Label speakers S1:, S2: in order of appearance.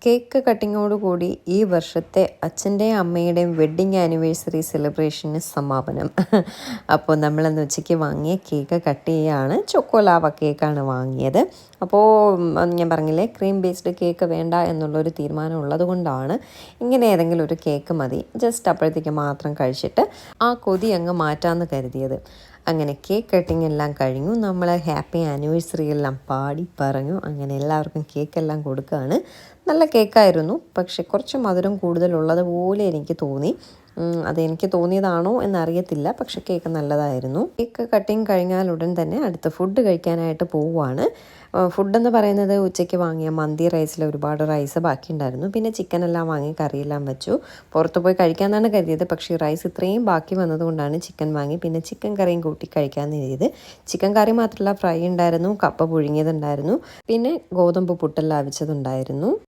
S1: Cake കട്ടിങ്ങോടുകൂടി ഈ വർഷത്തെ അച്ഛൻ്റെയും അമ്മയുടെയും വെഡ്ഡിങ് ആനിവേഴ്സറി സെലിബ്രേഷന് സമാപനം. അപ്പോൾ നമ്മളന്ന് ഉച്ചയ്ക്ക് വാങ്ങിയ കേക്ക് കട്ട് ചെയ്യുകയാണ്. ചോക്കോലാവ കേക്കാണ് വാങ്ങിയത്. അപ്പോൾ ഞാൻ പറഞ്ഞില്ലേ, ക്രീം ബേസ്ഡ് കേക്ക് വേണ്ട എന്നുള്ളൊരു തീരുമാനം ഉള്ളത് കൊണ്ടാണ് ഇങ്ങനെ ഏതെങ്കിലും ഒരു കേക്ക് മതി, ജസ്റ്റ് അപ്പോഴത്തേക്ക് മാത്രം കഴിച്ചിട്ട് ആ കൊതി അങ്ങ് മാറ്റാമെന്ന് കരുതിയത്. അങ്ങനെ കേക്ക് കട്ടിങ് എല്ലാം കഴിഞ്ഞു. നമ്മൾ ഹാപ്പി ആനിവേഴ്സറി എല്ലാം പാടി പറഞ്ഞു. അങ്ങനെ എല്ലാവർക്കും കേക്കെല്ലാം കൊടുക്കുകയാണ്. നല്ല കേക്കായിരുന്നു, പക്ഷെ കുറച്ച് മധുരം കൂടുതലുള്ളത് പോലെ എനിക്ക് തോന്നി. അതെനിക്ക് തോന്നിയതാണോ എന്നറിയത്തില്ല, പക്ഷെ കേക്ക് നല്ലതായിരുന്നു. കേക്ക് കട്ടിങ് കഴിഞ്ഞാൽ ഉടൻ തന്നെ അടുത്ത ഫുഡ് കഴിക്കാനായിട്ട് പോവുകയാണ്. ഫുഡെന്ന് പറയുന്നത് ഉച്ചയ്ക്ക് വാങ്ങിയ മന്തി റൈസിൽ ഒരുപാട് റൈസ് ബാക്കിയുണ്ടായിരുന്നു. പിന്നെ ചിക്കനെല്ലാം വാങ്ങി കറിയെല്ലാം വെച്ചു. പുറത്ത് പോയി കഴിക്കാമെന്നാണ് കരുതിയത്, പക്ഷേ റൈസ് ഇത്രയും ബാക്കി വന്നതുകൊണ്ടാണ് ചിക്കൻ വാങ്ങി പിന്നെ ചിക്കൻ കറിയും കൂട്ടി കഴിക്കാമെന്ന് കരുതിയത്. ചിക്കൻ കറി മാത്രമല്ല, ഫ്രൈ ഉണ്ടായിരുന്നു, കപ്പ പുഴുങ്ങിയതുണ്ടായിരുന്നു, പിന്നെ ഗോതമ്പ് പുട്ടെല്ലാം അവിച്ചതുണ്ടായിരുന്നു.